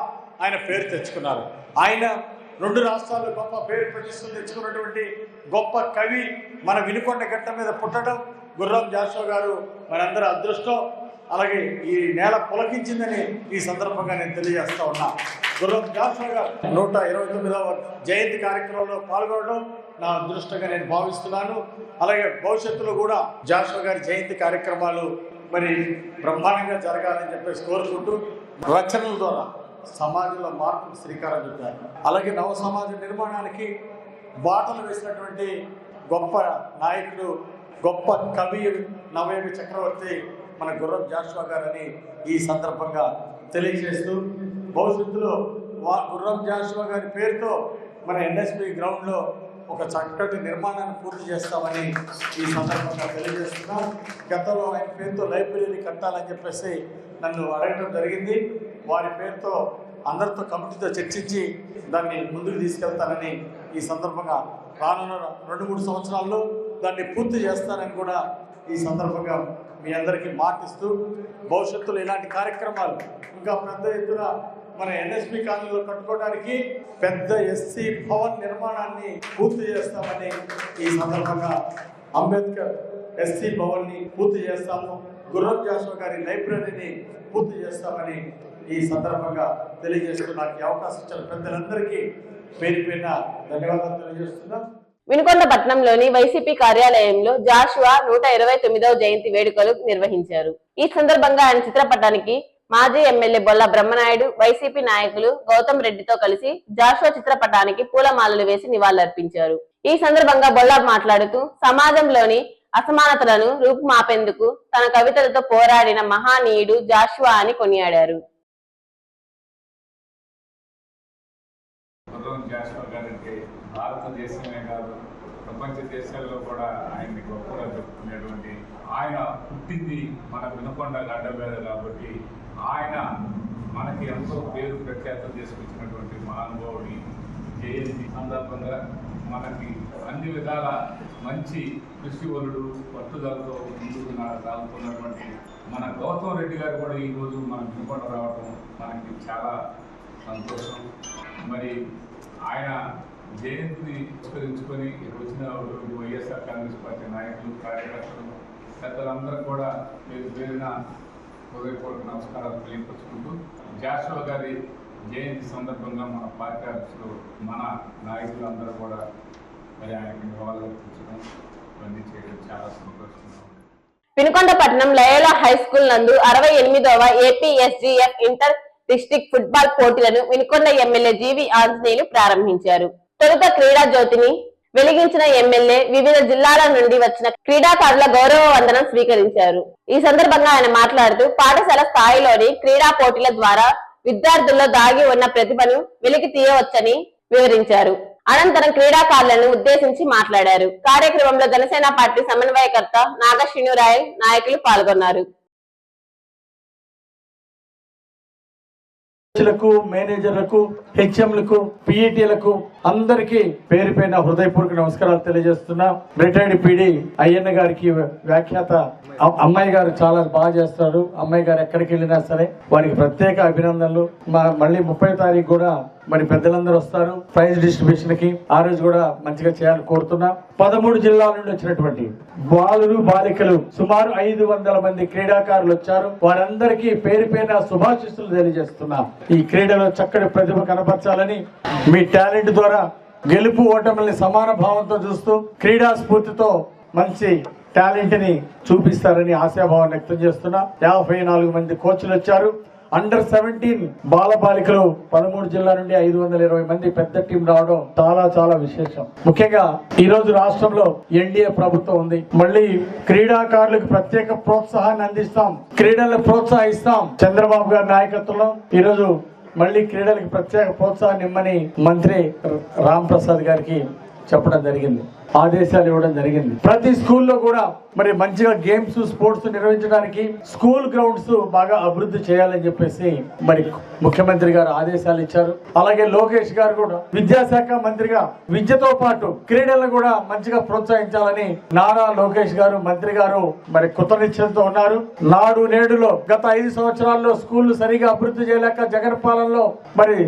ఆయన పేరు తెచ్చుకున్నారు. ఆయన 2 రాష్ట్రాల్లో గొప్ప పేరు ప్రతిష్టలు తెచ్చుకున్నటువంటి గొప్ప కవి మన వినుకొండ గడ్డ మీద పుట్టడం గుర్రం జాషువా గారు మనందరి అదృష్టం. అలాగే ఈ నేల పులకించిందని ఈ సందర్భంగా నేను తెలియజేస్తా ఉన్నా. గుర్రం జాషువా గారు 129వ జయంతి కార్యక్రమంలో పాల్గొనడం నా అదృష్టంగా నేను భావిస్తున్నాను. అలాగే భవిష్యత్తులో కూడా జాషువా గారి జయంతి కార్యక్రమాలు మరి బ్రహ్మాండంగా జరగాలని చెప్పేసి కోరుకుంటూ రచనల ద్వారా సమాజంలో మార్పుకు శ్రీకారం చుట్టారు. అలాగే నవ సమాజ నిర్మాణానికి బాటలు వేసినటువంటి గొప్ప నాయకుడు, గొప్ప కవి, నవయుగ చక్రవర్తి మన గుర్రం జాషువా గారని ఈ సందర్భంగా తెలియజేస్తూ భవిష్యత్తులో గుర్రం జాషువా గారి పేరుతో మన ఎన్ఎస్పి గ్రౌండ్లో ఒక చక్కటి నిర్మాణాన్ని పూర్తి చేస్తామని ఈ సందర్భంగా తెలియజేస్తున్నాం. గతంలో ఆయన పేరుతో లైబ్రరీ కట్టాలని చెప్పేసి నన్ను అడగడం జరిగింది. వారి పేరుతో అందరితో కమిటీతో చర్చించి దాన్ని ముందుకు తీసుకెళ్తానని ఈ సందర్భంగా రానున్న 2-3 సంవత్సరాల్లో దాన్ని పూర్తి చేస్తానని కూడా ఈ సందర్భంగా మీ అందరికీ మాటిస్తూ భవిష్యత్తులో ఇలాంటి కార్యక్రమాలు ఇంకా పెద్ద ఎత్తున మన ఎన్ఎస్పి కాలనీలో కట్టుకోవడానికి పెద్ద ఎస్సీ భవన్ నిర్మాణాన్ని పూర్తి చేస్తామని ఈ సందర్భంగా అంబేద్కర్ ఎస్సీ భవన్ని పూర్తి చేస్తాము, గుర్రం జాషువా గారి లైబ్రరీని పూర్తి చేస్తామని ఈ సందర్భంగా తెలియజేస్తూ నాకు అవకాశం ఇచ్చిన పెద్దలందరికీ పేరు పేరున ధన్యవాదాలు తెలియజేస్తున్నాం. వినుకొండ పట్టణంలోని వైసీపీ కార్యాలయంలో జాషువా 129వ జయంతి వేడుకలు నిర్వహించారు. ఈ సందర్భంగా ఆయన చిత్రపటానికి మాజీ ఎమ్మెల్యే బొల్ల బ్రహ్మనాయుడు, వైసీపీ నాయకులు గౌతమ్ రెడ్డితో కలిసి జాషువా చిత్రపటానికి పూలమాలలు వేసి నివాళులర్పించారు. ఈ సందర్భంగా బొల్ల మాట్లాడుతూ సమాజంలోని అసమానతలను రూపుమాపేందుకు తన కవితలతో పోరాడిన మహానీయుడు జాషువా అని కొనియాడారు. భారతదేశమే కాదు ప్రపంచ దేశాల్లో కూడా ఆయన్ని గొప్పగా చెప్పుకునేటువంటి, ఆయన పుట్టింది మన వినుకొండ గడ్డ మీద కాబట్టి ఆయన మనకి ఎంతో పేరు ప్రఖ్యాతం చేసుకొచ్చినటువంటి మహానుభావుడి జయంతి సందర్భంగా మనకి అన్ని విధాల మంచి కృషివలుడు పట్టుదలతో ముందుకు సాగుతున్నటువంటి మన గౌతమ్ రెడ్డి గారు కూడా ఈరోజు మన వినుకొండ రావడం మనకి చాలా సంతోషం. మరి ఆయన జయంతిని విస్తరించుకొని వచ్చిన వైఎస్ఆర్ కాంగ్రెస్ పార్టీ నాయకులు, కార్యకర్తలు, పెద్దలందరూ కూడా పేరున హృదయపూర్వక నమస్కారాలు తెలియపరుచుకుంటూ జాషువా గారి జయంతి సందర్భంగా మన పార్టీ ఆఫీసులో మన నాయకులందరూ కూడా మరి ఆయనకి నివాళులర్పించడం ఇవన్నీ చేయడం చాలా సంతోషంగా ఉంది. వినుకొండ పట్టణం లయోలా హై స్కూల్ నందు 68వ ఏపీఎస్జీఎఫ్ ఇంటర్ డిస్ట్రిక్ట్ ఫుట్బాల్ పోటీలను వినుకొండ ఎమ్మెల్యే జీవి ఆంజనేయులు ప్రారంభించారు. తొలుత క్రీడా జ్యోతిని వెలిగించిన ఎమ్మెల్యే వివిధ జిల్లాల నుండి వచ్చిన క్రీడాకారుల గౌరవ వందనం స్వీకరించారు. ఈ సందర్భంగా ఆయన మాట్లాడుతూ పాఠశాల స్థాయిలోని క్రీడా పోటీల ద్వారా విద్యార్థుల్లో దాగి ఉన్న ప్రతిభను వెలికి తీయవచ్చని వివరించారు. అనంతరం క్రీడాకారులను ఉద్దేశించి మాట్లాడారు. కార్యక్రమంలో జనసేన పార్టీ సమన్వయకర్త నాగ శ్రీనురాయల్ నాయకులు పాల్గొన్నారు. మేనేజర్లకు, హెచ్ఎంలకు, పిఈటీలకు అందరికీ పేరు పైన హృదయపూర్వక నమస్కారాలు తెలియజేస్తున్నా. రిటైర్డ్ పీడీ అయ్యన్న గారికి వ్యాఖ్యాత అమ్మాయి గారు చాలా బాగా చేస్తారు. అమ్మాయి గారు ఎక్కడికి వెళ్ళినా సరే వారికి ప్రత్యేక అభినందనలు. మళ్ళీ 30వ తారీఖు కూడా మరి పెద్దలందరూ వస్తారు ప్రైజ్ డిస్ట్రిబ్యూషన్ కి. ఆ రోజు కూడా మంచిగా చేయాలని కోరుతున్నా. 13 జిల్లాల నుండి వచ్చినటువంటి బాలురు, బాలికలు సుమారు 500 మంది క్రీడాకారులు వచ్చారు. వారందరికీ పేరు పైన శుభాశీస్సులు తెలియజేస్తున్నా. ఈ క్రీడలో చక్కటి ప్రతిభ కనపరచాలని, మీ టాలెంట్ ద్వారా గెలుపు ఓటమిని సమాన భావంతో చూస్తూ క్రీడా స్ఫూర్తితో మంచి టాలెంట్ ని చూపిస్తారని ఆశాభావం వ్యక్తం చేస్తున్నా. 54 మంది కోచ్లు వచ్చారు. అండర్ 17 బాలబాలికలు 13 జిల్లా నుండి 520 మంది పెద్ద టీం రావడం చాలా చాలా విశేషం. ముఖ్యంగా ఈ రోజు రాష్ట్రంలో ఎన్డీఏ ప్రభుత్వం ఉంది. మళ్ళీ క్రీడాకారులకు ప్రత్యేక ప్రోత్సాహాన్ని అందిస్తాం, క్రీడలను ప్రోత్సహిస్తాం. చంద్రబాబు గారి నాయకత్వంలో ఈ రోజు మళ్ళీ క్రీడలకు ప్రత్యేక ప్రోత్సాహాన్ని ఇమ్మని మంత్రి రామ్ ప్రసాద్ గారికి చెప్పడం జరిగింది, ఆదేశాలు ఇవ్వడం జరిగింది. ప్రతి స్కూల్లో కూడా మరి మంచిగా గేమ్స్, స్పోర్ట్స్ నిర్వహించడానికి స్కూల్ గ్రౌండ్స్ బాగా అభివృద్ధి చేయాలని చెప్పేసి మరి ముఖ్యమంత్రి గారు ఆదేశాలు ఇచ్చారు. అలాగే లోకేష్ గారు కూడా విద్యాశాఖ మంత్రిగా విద్యతో పాటు క్రీడలను కూడా మంచిగా ప్రోత్సహించాలని నారా లోకేష్ గారు మంత్రి గారు మరి కృతనిశ్చయంతో ఉన్నారు. నాడు నేడులో గత 5 సంవత్సరాల్లో స్కూళ్లు సరిగా అభివృద్ధి చేయలేక జగన్ పాలనలో మరి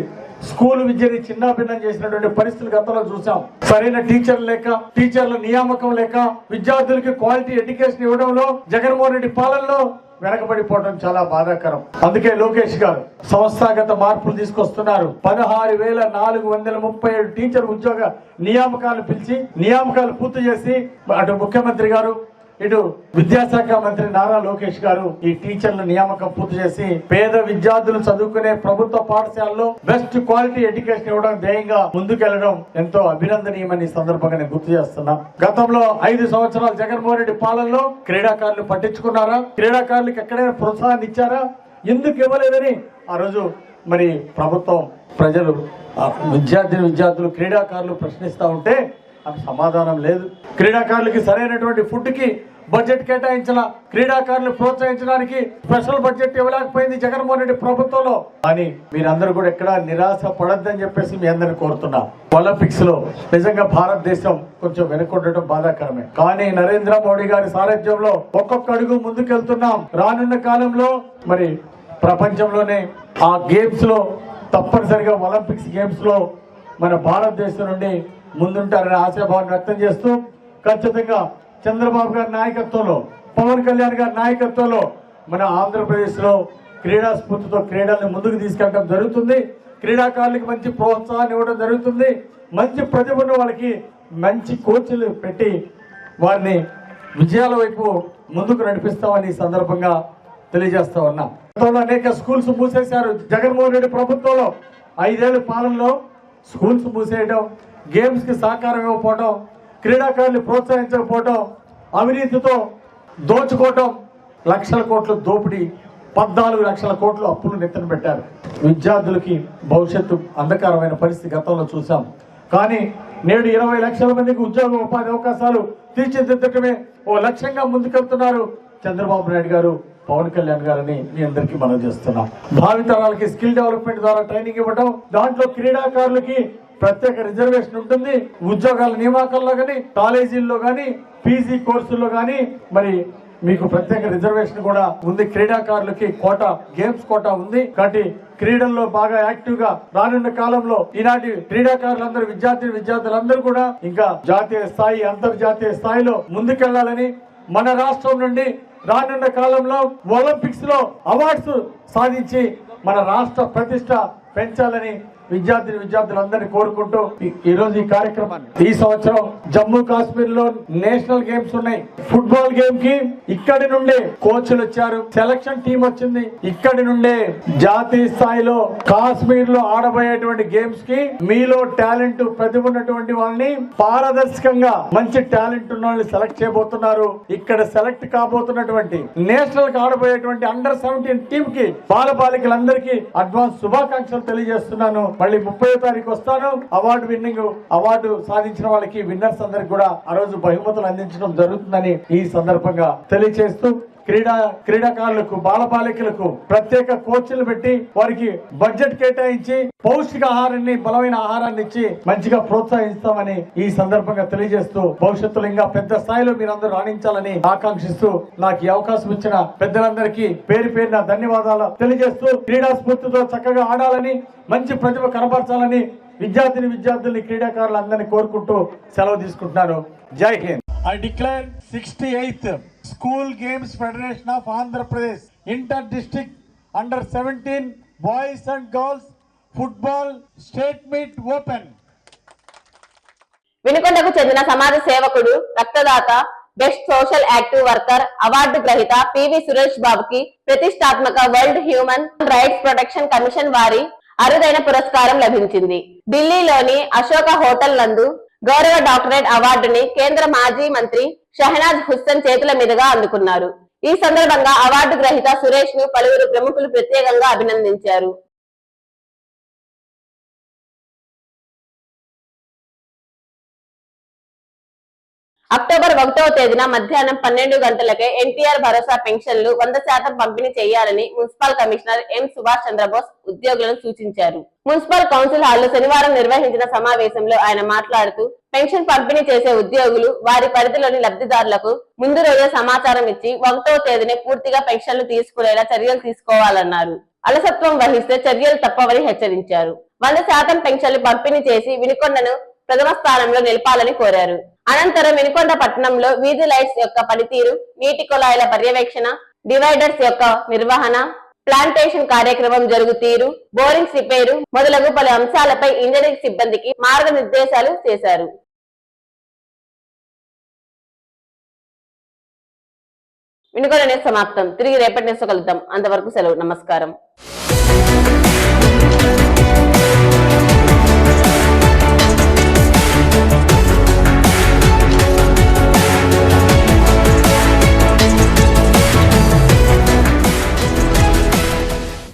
స్కూల్ విద్యని చిన్నాభిన్నం చేసినటువంటి పరిస్థితులు గతంలో చూసాం. సరైన టీచర్లు లేక, టీచర్ల నియామకం లేక, విద్యార్థులకి క్వాలిటీ ఎడ్యుకేషన్ ఇవ్వడంలో జగన్మోహన్ రెడ్డి పాలనలో వెనకబడిపోవడం చాలా బాధాకరం. అందుకే లోకేష్ గారు సంస్థాగత మార్పులు తీసుకొస్తున్నారు. 16,437 టీచర్ ఉద్యోగ నియామకాలు పిలిచి నియామకాలు పూర్తి చేసి అటు ముఖ్యమంత్రి గారు, ఇటు విద్యాశాఖ మంత్రి నారా లోకేష్ గారు ఈ టీచర్ల నియామకం పూర్తి చేసి పేద విద్యార్థులు చదువుకునే ప్రభుత్వ పాఠశాలలో బెస్ట్ క్వాలిటీ ఎడ్యుకేషన్ ఇవ్వడం ధ్యేయంగా ముందుకెళ్లడం ఎంతో అభినందనీయమని సందర్భంగా నేను గుర్తు చేస్తున్నా. గతంలో 5 సంవత్సరాలు జగన్మోహన్ రెడ్డి పాలనలో క్రీడాకారులు పట్టించుకున్నారా? క్రీడాకారులకు ఎక్కడైనా ప్రోత్సాహాన్ని ఇచ్చారా? ఎందుకు ఇవ్వలేదని ఆ రోజు మరి ప్రభుత్వం, ప్రజలు, విద్యార్థులు, క్రీడాకారులు ప్రశ్నిస్తా ఉంటే అది సమాధానం లేదు. క్రీడాకారులకి సరైనటువంటి ఫుడ్ కి బడ్జెట్ కేటాయించిన, క్రీడాకారులు ప్రోత్సహించడానికి స్పెషల్ బడ్జెట్ ఇవ్వలేకపోయింది జగన్మోహన్ రెడ్డి ప్రభుత్వంలో. కానీ మీరందరూ కూడా ఎక్కడా నిరాశ పడద్దని చెప్పేసి మీ అందరిని కోరుతున్నా. ఒలింపిక్స్ లో నిజంగా భారతదేశం కొంచెం వెనుకొండటం బాధాకరమే. కానీ నరేంద్ర మోడీ గారి సారథ్యంలో ఒక్కొక్క అడుగు ముందుకెళ్తున్నాం. రానున్న కాలంలో మరి ప్రపంచంలోనే ఆ గేమ్స్ లో తప్పనిసరిగా ఒలింపిక్స్ గేమ్స్ లో మన భారతదేశం నుండి ముందుంటారనే ఆశాభావాన్ని వ్యక్తం చేస్తూ ఖచ్చితంగా చంద్రబాబు గారి నాయకత్వంలో, పవన్ కళ్యాణ్ గారి నాయకత్వంలో మన ఆంధ్రప్రదేశ్ లో క్రీడా స్ఫూర్తితో క్రీడల్ని ముందుకు తీసుకెళ్ళడం జరుగుతుంది. క్రీడాకారులకు మంచి ప్రోత్సాహాన్ని ఇవ్వడం జరుగుతుంది. మంచి ప్రతిభను వాళ్ళకి మంచి కోచ్లు పెట్టి వారిని విజయాల వైపు ముందుకు నడిపిస్తామని ఈ సందర్భంగా తెలియజేస్తా ఉన్నా. గతంలో అనేక స్కూల్స్ మూసేశారు. జగన్మోహన్ రెడ్డి ప్రభుత్వంలో 5 ఏళ్ల పాలనలో స్కూల్స్ మూసేయడం, గేమ్స్ కి సహకారం ఇవ్వకపోవడం, క్రీడాకారులు ప్రోత్సహించకపోవడం, అవినీతితో దోచుకోవటం, లక్షల కోట్ల దోపిడీ, 14 లక్షల కోట్ల అప్పులు నెత్తిన పెట్టారు. విద్యార్థులకి భవిష్యత్తు అంధకారమైన పరిస్థితి గతంలో చూసాం. కానీ నేడు 20 లక్షల మందికి ఉద్యోగ ఉపాధి అవకాశాలు తీర్చిదిద్దటమే ఓ లక్ష్యంగా ముందుకెళ్తున్నారు చంద్రబాబు నాయుడు గారు, పవన్ కళ్యాణ్ గారని మీ అందరికీ మనం చేస్తున్నాం. భావితరాలకి స్కిల్ డెవలప్మెంట్ ద్వారా ట్రైనింగ్ ఇవ్వడం, దాంట్లో క్రీడాకారులకి ప్రత్యేక రిజర్వేషన్ ఉంటుంది. ఉద్యోగాల నియామకాల్లో కానీ, కాలేజీల్లో కానీ, పీజీ కోర్సుల్లో కానీ మరి మీకు ప్రత్యేక రిజర్వేషన్ కూడా ఉంది. క్రీడాకారులకి కోటా, గేమ్స్ కోటా ఉంది. కాబట్టి క్రీడల్లో బాగా యాక్టివ్ గా రానున్న కాలంలో ఈనాటి క్రీడాకారులందరూ, విద్యార్థులందరూ కూడా ఇంకా జాతీయ స్థాయి, అంతర్జాతీయ స్థాయిలో ముందుకెళ్లాలని, మన రాష్ట్రం నుండి రానున్న కాలంలో ఒలింపిక్స్ లో అవార్డ్స్ సాధించి మన రాష్ట్ర ప్రతిష్ట పెంచాలని విద్యార్థులందరినీ కోరుకుంటూ ఈ రోజు ఈ కార్యక్రమాన్ని, ఈ సంవత్సరం జమ్మూ కాశ్మీర్ లో నేషనల్ గేమ్స్ ఉన్నాయి. ఫుట్బాల్ గేమ్ కి ఇక్కడి నుండే కోచ్లు వచ్చారు, సెలక్షన్ టీం వచ్చింది. ఇక్కడి నుండే జాతీయ స్థాయిలో కాశ్మీర్ లో ఆడబోయేటువంటి గేమ్స్ కి మీలో టాలెంట్, ప్రతిభ ఉన్నటువంటి వాళ్ళని పారదర్శకంగా మంచి టాలెంట్ ఉన్న వాళ్ళని సెలెక్ట్ చేయబోతున్నారు. ఇక్కడ సెలెక్ట్ కాబోతున్నటువంటి నేషనల్ కి ఆడబోయేటువంటి అండర్-17 టీం కి బాలబాలికలందరికీ అడ్వాన్స్ శుభాకాంక్షలు తెలియజేస్తున్నాను. మళ్ళీ 30వ తారీఖు వస్తాను. అవార్డు సాధించిన వాళ్ళకి, విన్నర్స్ అందరికి కూడా ఆ రోజు బహుమతులు అందించడం జరుగుతుందని ఈ సందర్భంగా తెలియజేస్తూ, క్రీడాకారులకు, బాలబాలికలకు ప్రత్యేక కోచ్లు పెట్టి వారికి బడ్జెట్ కేటాయించి పౌష్టిక ఆహారాన్ని, బలమైన ఆహారాన్ని ఇచ్చి మంచిగా ప్రోత్సహిస్తామని ఈ సందర్భంగా తెలియజేస్తూ, భవిష్యత్తులో ఇంకా పెద్ద స్థాయిలో మీరందరూ రాణించాలని ఆకాంక్షిస్తూ, నాకు ఈ అవకాశం ఇచ్చిన పెద్దలందరికీ పేరు పేరున ధన్యవాదాలు తెలియజేస్తూ, క్రీడా స్ఫూర్తితో చక్కగా ఆడాలని, మంచి ప్రతిభ కనపరచాలని విద్యార్థుల్ని, క్రీడాకారులందరినీ కోరుకుంటూ సెలవు తీసుకుంటున్నాను. జై Hind. I declare 68th School Games Federation of Andhra Pradesh Inter-District Under-17 Boys and Girls Football State Meet open. వినుకొండకు చెందిన సమాజ సేవకుడు, రక్తదాత, best social active worker award గ్రహీత పివి సురేష్ బాబుకి ప్రతిష్టాత్మక world human rights protection commission వారి అరుదైన పురస్కారం లభించింది. ఢిల్లీలోని అశోక హోటల్ నందు గౌరవ డాక్టరేట్ అవార్డుని కేంద్ర మాజీ మంత్రి షహనాజ్ హుస్సేన్ చేతుల మీదుగా అందుకున్నారు. ఈ సందర్భంగా అవార్డు గ్రహీత సురేష్ ను పలువురు ప్రముఖులు ప్రత్యేకంగా అభినందించారు. అక్టోబర్ 1వ తేదీన మధ్యాహ్నం 12 గంటలకే ఎన్టీఆర్ భరోసా పెన్షన్లు 100% పంపిణీ చేయాలని municipal commissioner M Subhash Chandrabose ఉద్యోగులను సూచించారు. మున్సిపల్ కౌన్సిల్ హాల్లో శనివారం నిర్వహించిన సమావేశంలో ఆయన మాట్లాడుతూ, పెన్షన్ పంపిణీ చేసే ఉద్యోగులు వారి పరిధిలోని లబ్ధిదారులకు ముందు రోజే సమాచారం ఇచ్చి 1వ తేదీనే పూర్తిగా పెన్షన్లు తీసుకునేలా చర్యలు తీసుకోవాలన్నారు. అలసత్వం వహిస్తే చర్యలు తప్పవని హెచ్చరించారు. 100% పెన్షన్లు పంపిణీ చేసి వినుకొండను ప్రథమ స్థానంలో నిలపాలని కోరారు. అనంతరం వినుకొండ పట్టణంలో వీధి లైట్స్ యొక్క పనితీరు, నీటి కుళాయిల పర్యవేక్షణ, డివైడర్స్ యొక్క నిర్వహణ, ప్లాంటేషన్ కార్యక్రమం జరుగుతీరు, బోరింగ్స్ రిపేరు మొదలగు పలు అంశాలపై ఇంజనీరింగ్ సిబ్బందికి మార్గనిర్దేశాలు చేశారు. వినుకొండ న్యూస్ సమాప్తం. తిరిగి రేపటి న్యూస్ కలుద్దాం. అంతవరకు సెలవు. నమస్కారం.